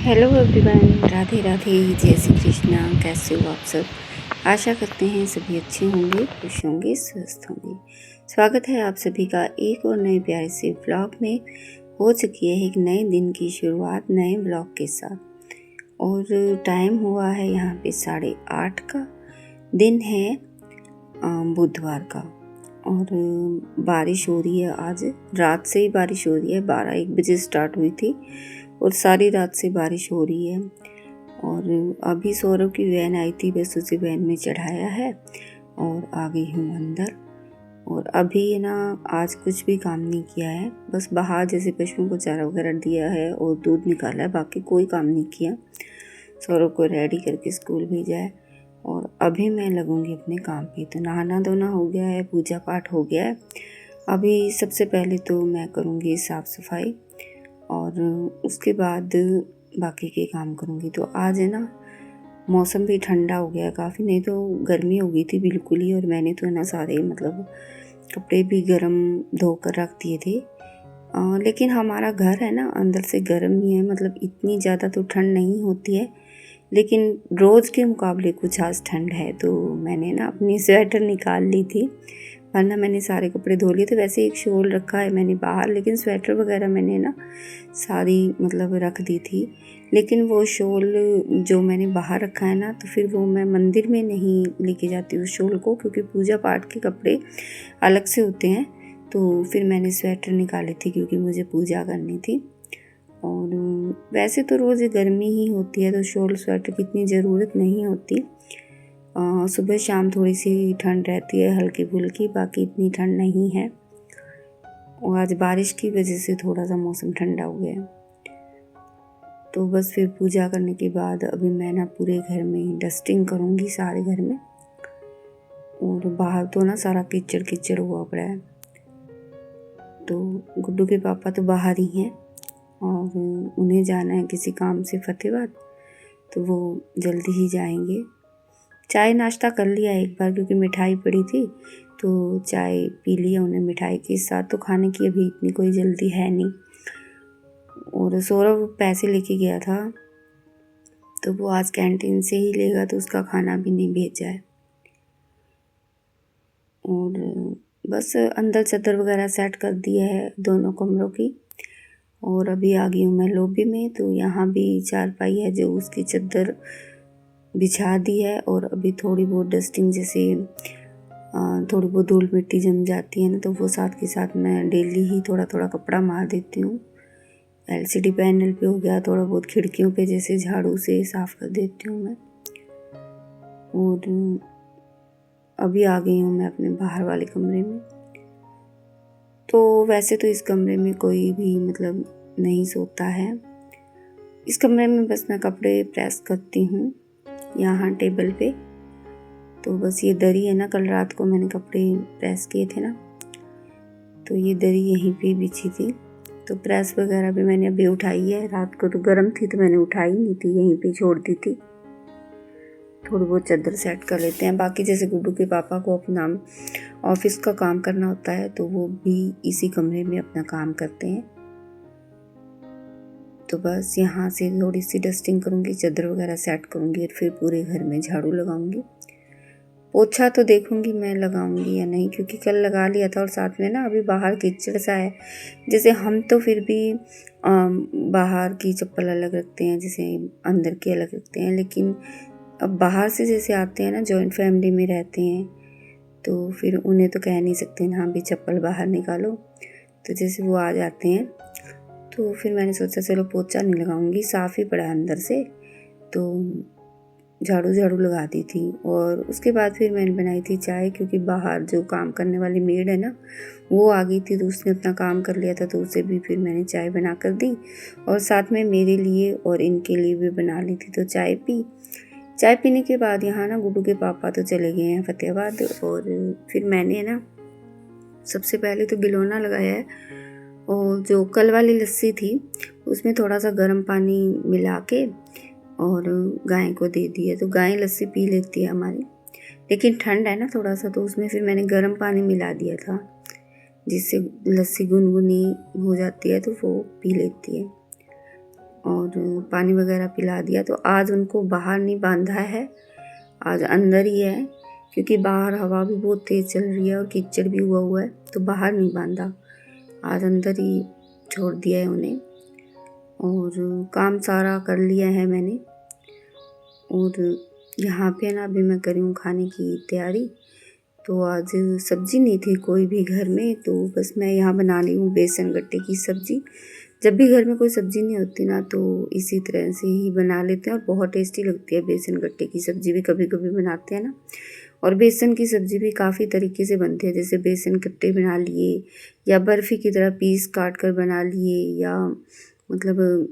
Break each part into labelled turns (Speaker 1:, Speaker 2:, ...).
Speaker 1: Hello everyone, Radhe Radhe, जय श्री कृष्णा। कैसे हो आप सब? आशा करते हैं सभी अच्छे होंगे, खुश होंगे, स्वस्थ होंगे। स्वागत है आप सभी का एक और नए प्यारे से ब्लॉग में। हो चुकी है एक नए दिन की शुरुआत नए ब्लॉग के साथ और टाइम हुआ है यहाँ पे 8:30 का। दिन है बुधवार का और बारिश हो रही है। आज रात से ही बारिश हो रही है, 12-1 बजे स्टार्ट हुई थी और सारी रात से बारिश हो रही है। और अभी सौरभ की वैन आई थी, बस उसे वैन में चढ़ाया है और आ गई हूँ अंदर। और अभी ना आज कुछ भी काम नहीं किया है, बस बाहर जैसे पशुओं को चारा वगैरह दिया है और दूध निकाला है, बाकी कोई काम नहीं किया। सौरभ को रेडी करके स्कूल भेजा है और अभी मैं लगूंगी अपने काम पे। तो नहाना धोना हो गया है, पूजा पाठ हो गया है। अभी सबसे पहले तो मैं करूँगी साफ़ सफाई और उसके बाद बाकी के काम करूँगी। तो आज है ना मौसम भी ठंडा हो गया काफ़ी, नहीं तो गर्मी हो गई थी बिल्कुल ही। और मैंने तो है ना सारे मतलब कपड़े भी गर्म धोकर रख दिए थे। लेकिन हमारा घर है ना अंदर से गर्म ही है, मतलब इतनी ज़्यादा तो ठंड नहीं होती है, लेकिन रोज़ के मुकाबले कुछ आज ठंड है। तो मैंने ना अपनी स्वेटर निकाल ली थी, वरना मैंने सारे कपड़े धो लिए थे। वैसे एक शॉल रखा है मैंने बाहर, लेकिन स्वेटर वगैरह मैंने ना सारी मतलब रख दी थी। लेकिन वो शॉल जो मैंने बाहर रखा है ना, तो फिर वो मैं मंदिर में नहीं लेके जाती उस शॉल को, क्योंकि पूजा पाठ के कपड़े अलग से होते हैं। तो फिर मैंने स्वेटर निकाली थी क्योंकि मुझे पूजा करनी थी। और वैसे तो रोज़ गर्मी ही होती है, तो शॉल स्वेटर की इतनी ज़रूरत नहीं होती। सुबह शाम थोड़ी सी ठंड रहती है हल्की फुल्की, बाकी इतनी ठंड नहीं है। और आज बारिश की वजह से थोड़ा सा मौसम ठंडा हो गया है। तो बस फिर पूजा करने के बाद अभी मैं ना पूरे घर में डस्टिंग करूँगी, सारे घर में। और बाहर तो ना सारा कीचड़ कीचड़ हुआ पड़ा है। तो गुड्डू के पापा तो बाहर ही हैं और उन्हें जाना है किसी काम से फतेहाबाद, तो वो जल्दी ही जाएंगे। चाय नाश्ता कर लिया एक बार, क्योंकि मिठाई पड़ी थी तो चाय पी लिया उन्हें मिठाई के साथ। तो खाने की अभी इतनी कोई जल्दी है नहीं। और सौरभ पैसे लेके गया था, तो वो आज कैंटीन से ही लेगा, तो उसका खाना भी नहीं भेजा है। और बस अंदर चादर वगैरह सेट कर दिया है दोनों कमरों की। और अभी आ गई हूँ मैं लॉबी में। तो यहाँ भी चारपाई है जो उसकी चादर बिछा दी है। और अभी थोड़ी बहुत डस्टिंग, जैसे थोड़ी बहुत धूल मिट्टी जम जाती है ना, तो वो साथ के साथ मैं डेली ही थोड़ा थोड़ा कपड़ा मार देती हूँ। एलसीडी पैनल पे हो गया, थोड़ा बहुत खिड़कियों पे जैसे झाड़ू से साफ़ कर देती हूँ मैं। और अभी आ गई हूँ मैं अपने बाहर वाले कमरे में। तो वैसे तो इस कमरे में कोई भी मतलब नहीं सोता है। इस कमरे में बस मैं कपड़े प्रेस करती हूँ यहाँ टेबल पे। तो बस ये दरी है ना, कल रात को मैंने कपड़े प्रेस किए थे ना, तो ये दरी यहीं पे बिछी थी। तो प्रेस वगैरह भी मैंने अभी उठाई है, रात को तो गर्म थी तो मैंने उठाई नहीं थी, यहीं पे छोड़ दी थी। थोड़ी बहुत चादर सेट कर लेते हैं। बाकी जैसे गुड्डू के पापा को अपना ऑफिस का काम करना होता है, तो वो भी इसी कमरे में अपना काम करते हैं। तो बस यहाँ से थोड़ी सी डस्टिंग करूँगी, चादर वगैरह सेट करूँगी और फिर पूरे घर में झाड़ू लगाऊंगी। पोछा तो देखूंगी मैं लगाऊंगी या नहीं, क्योंकि कल लगा लिया था। और साथ में ना अभी बाहर कीचड़ सा है। जैसे हम तो फिर भी बाहर की चप्पल अलग रखते हैं, जैसे अंदर की अलग रखते हैं, लेकिन अब बाहर से जैसे आते हैं ना, जॉइंट फैमिली में रहते हैं, तो फिर उन्हें तो कह नहीं सकते ना भी चप्पल बाहर निकालो। तो जैसे वो आ जाते हैं, तो फिर मैंने सोचा चलो पोछा नहीं लगाऊंगी, साफ़ ही पड़ा अंदर से, तो झाड़ू लगा दी थी। और उसके बाद फिर मैंने बनाई थी चाय, क्योंकि बाहर जो काम करने वाली मेड है ना, वो आ गई थी, तो उसने अपना काम कर लिया था, तो उसे भी फिर मैंने चाय बना कर दी और साथ में मेरे लिए और इनके लिए भी बना ली थी। तो चाय पी। चाय पीने के बाद यहाँ ना गुड्डू के पापा तो चले गए हैं फतेहाबाद। और फिर मैंने ना सबसे पहले तो गिलोना लगाया है, और जो कल वाली लस्सी थी उसमें थोड़ा सा गर्म पानी मिला के और गाय को दे दी है। तो गाय लस्सी पी लेती है हमारी, लेकिन ठंड है ना थोड़ा सा, तो उसमें फिर मैंने गर्म पानी मिला दिया था, जिससे लस्सी गुनगुनी हो जाती है, तो वो पी लेती है। और पानी वगैरह पिला दिया। तो आज उनको बाहर नहीं बांधा है, आज अंदर ही है, क्योंकि बाहर हवा भी बहुत तेज़ चल रही है और कीचड़ भी हुआ है, तो बाहर नहीं बांधा, आज अंदर ही छोड़ दिया है उन्हें। और काम सारा कर लिया है मैंने। और यहाँ पे ना अभी मैं करी हूँ खाने की तैयारी। तो आज सब्ज़ी नहीं थी कोई भी घर में, तो बस मैं यहाँ बना ली हूँ बेसन गट्टे की सब्ज़ी। जब भी घर में कोई सब्ज़ी नहीं होती ना, तो इसी तरह से ही बना लेते हैं और बहुत टेस्टी लगती है। बेसन गट्टे की सब्ज़ी भी कभी कभी बनाते हैं ना। और बेसन की सब्ज़ी भी काफ़ी तरीके से बनती है, जैसे बेसन गट्टे बना लिए, या बर्फ़ी की तरह पीस काट कर बना लिए, या मतलब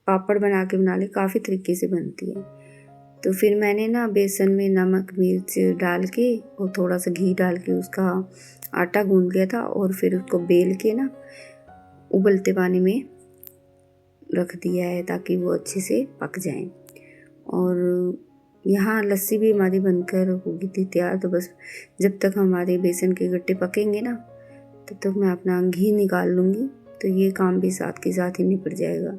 Speaker 1: पापड़ बना के बना लिए, काफ़ी तरीके से बनती है। तो फिर मैंने ना बेसन में नमक मिर्च डाल के और थोड़ा सा घी डाल के उसका आटा गूंद लिया था, और फिर उसको बेल के ना उबलते पानी में रख दिया है ताकि वो अच्छे से पक जाए। और यहाँ लस्सी भी हमारी बनकर होगी थी तैयार। तो बस जब तक हमारे बेसन के गट्टे पकेंगे ना, तब तक मैं अपना घी निकाल लूँगी, तो ये काम भी साथ के साथ ही निपट जाएगा।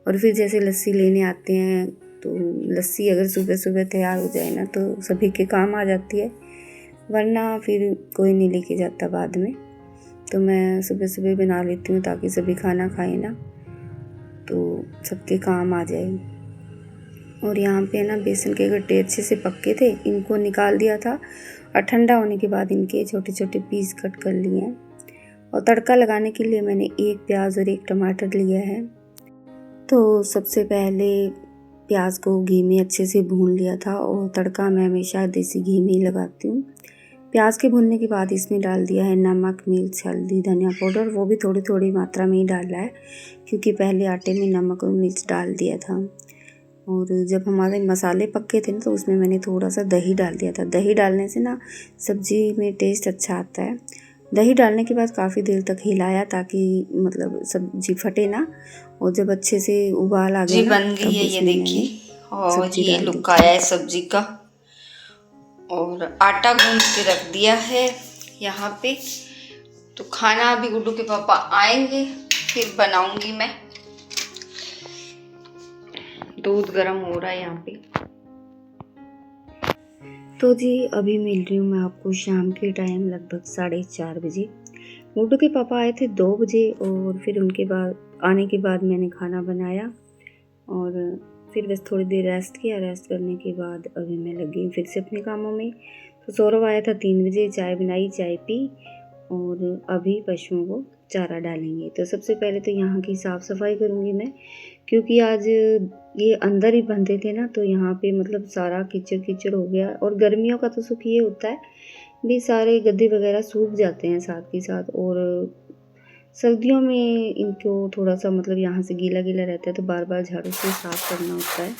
Speaker 1: और फिर जैसे लस्सी लेने आते हैं, तो लस्सी अगर सुबह सुबह तैयार हो जाए ना, तो सभी के काम आ जाती है, वरना फिर कोई नहीं लेके जाता बाद में। तो मैं सुबह सुबह बना लेती हूँ ताकि सभी खाना खाएं ना, तो सबके काम आ जाए। और यहाँ पे ना बेसन के गट्टे अच्छे से पक्के थे, इनको निकाल दिया था, और ठंडा होने के बाद इनके छोटे छोटे पीस कट कर लिए हैं। और तड़का लगाने के लिए मैंने 1 प्याज और 1 टमाटर लिया है। तो सबसे पहले प्याज को घी में अच्छे से भून लिया था, और तड़का मैं हमेशा देसी घी में ही लगाती हूँ। प्याज के भुनने के बाद इसमें डाल दिया है नमक मिर्च हल्दी धनिया पाउडर, वो भी थोड़ी थोड़ी मात्रा में ही डाला है, क्योंकि पहले आटे में नमक और मिर्च डाल दिया था। और जब हमारे मसाले पक्के थे ना, तो उसमें मैंने थोड़ा सा दही डाल दिया था। दही डालने से ना सब्ज़ी में टेस्ट अच्छा आता है। दही डालने के बाद काफ़ी देर तक हिलाया, ताकि मतलब सब्जी फटे ना, और जब अच्छे से उबाल आ गया
Speaker 2: जी
Speaker 1: ना,
Speaker 2: बन गई है ये देखिए, और
Speaker 1: सब्जी
Speaker 2: ये
Speaker 1: डाल दी
Speaker 2: लुक आया है सब्जी का। और आटा गूंद के रख दिया है यहाँ पे। तो खाना अभी गुड्डू के पापा आएंगे फिर बनाऊंगी मैं। दूध गर्म हो रहा है यहाँ पे।
Speaker 1: तो जी अभी मिल रही हूँ मैं आपको शाम के टाइम लगभग 4:30 बजे। गुड्डू के पापा आए थे 2 बजे, और फिर उनके बाद आने के बाद मैंने खाना बनाया, और फिर बस थोड़ी देर रेस्ट किया। रेस्ट करने के बाद अभी मैं लगी फिर से अपने कामों में। तो सौरभ आया था 3 बजे, चाय बनाई, चाय पी, और अभी पशुओं को चारा डालेंगे। तो सबसे पहले तो यहाँ की साफ़ सफाई करूँगी मैं, क्योंकि आज ये अंदर ही बंधे थे ना, तो यहाँ पे मतलब सारा कीचड़ कीचड़ हो गया। और गर्मियों का तो सुख ये होता है भी सारे गद्दे वगैरह सूख जाते हैं साथ के साथ, और सर्दियों में इनको थोड़ा सा मतलब यहाँ से गीला गीला रहता है, तो बार बार झाड़ू से साफ करना होता है।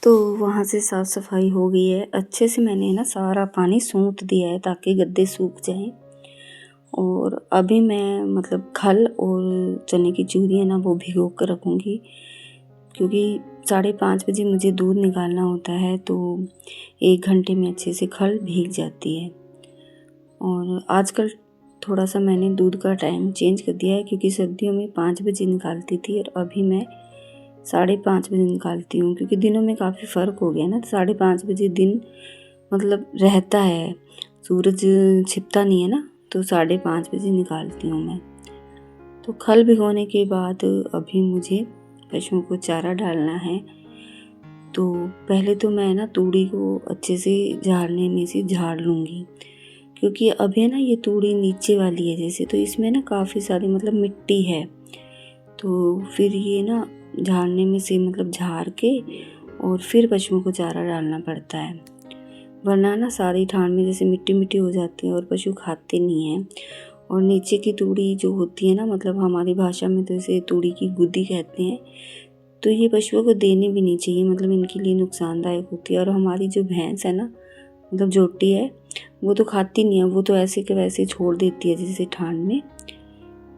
Speaker 1: तो वहाँ से साफ़ सफाई हो गई है अच्छे से। मैंने ना सारा पानी सूंट दिया है ताकि गद्दे सूख जाएं। और अभी मैं मतलब खल और चने की चूरियाँ ना वो भिगो कर रखूँगी, क्योंकि 5:30 बजे मुझे दूध निकालना होता है, तो 1 घंटे में अच्छे से खल भीग जाती है। और आजकल थोड़ा सा मैंने दूध का टाइम चेंज कर दिया है, क्योंकि सर्दियों में 5 बजे निकालती थी, और अभी मैं 5:30 बजे निकालती हूँ, क्योंकि दिनों में काफ़ी फ़र्क हो गया ना। 5:30 बजे दिन मतलब रहता है, सूरज छिपता नहीं है ना, तो 5:30 बजे निकालती हूँ मैं। तो खल भिगोने के बाद अभी मुझे पशुओं को चारा डालना है। तो पहले तो मैं ना तूड़ी को अच्छे से झाड़ने में से झाड़ लूँगी, क्योंकि अभी ना ये तूड़ी नीचे वाली है जैसे, तो इसमें ना काफ़ी सारी मतलब मिट्टी है। तो फिर ये ना झाड़ने में से मतलब झाड़ के और फिर पशुओं को चारा डालना पड़ता है, वरना ना सारी ठान में जैसे मिट्टी मिट्टी हो जाती है और पशु खाते नहीं हैं। और नीचे की तूड़ी जो होती है ना, मतलब हमारी भाषा में तो इसे तूड़ी की गुद्दी कहते हैं, तो ये पशुओं को देनी भी नहीं चाहिए, मतलब इनके लिए नुकसानदायक होती है। और हमारी जो भैंस है ना, मतलब जोटी है, वो तो खाती नहीं है, वो तो ऐसे के वैसे छोड़ देती है जैसे ठंड में।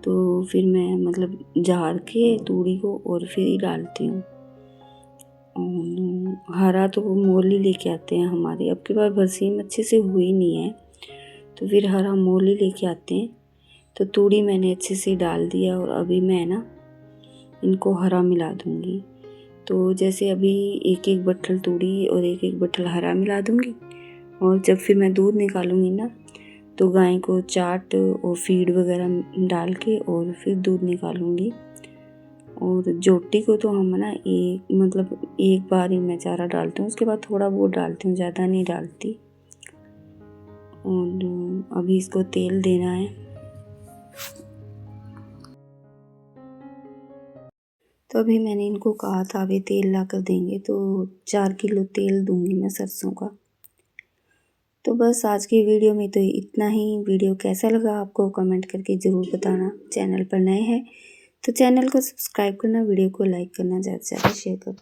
Speaker 1: तो फिर मैं मतलब जार के तूड़ी को और फिर ही डालती हूँ। हरा तो वो मोल ही लेके आते हैं हमारे, अब की बार बरसीम अच्छे से हुई नहीं है, तो फिर हरा मोल ही लेके आते हैं। तो तूड़ी मैंने अच्छे से डाल दिया और अभी मैं ना इनको हरा मिला दूँगी। तो जैसे अभी एक एक बट्ठल तूड़ी और एक एक बट्ठल हरा मिला दूँगी, और जब फिर मैं दूध निकालूँगी ना, तो गाय को चाट और फीड वगैरह डाल के और फिर दूध निकालूँगी। और जोटी को तो हम ना एक बार ही मैं चारा डालती हूँ, उसके बाद थोड़ा बहुत डालती हूँ, ज़्यादा नहीं डालती। और अभी इसको तेल देना है। तो अभी मैंने इनको कहा था अभी तेल ला कर देंगे, तो 4 किलो तेल दूंगी मैं सरसों का। तो बस आज की वीडियो में तो इतना ही। वीडियो कैसा लगा आपको कमेंट करके ज़रूर बताना। चैनल पर नए हैं तो चैनल को सब्सक्राइब करना, वीडियो को लाइक करना, ज़्यादा से ज़्यादा शेयर करो।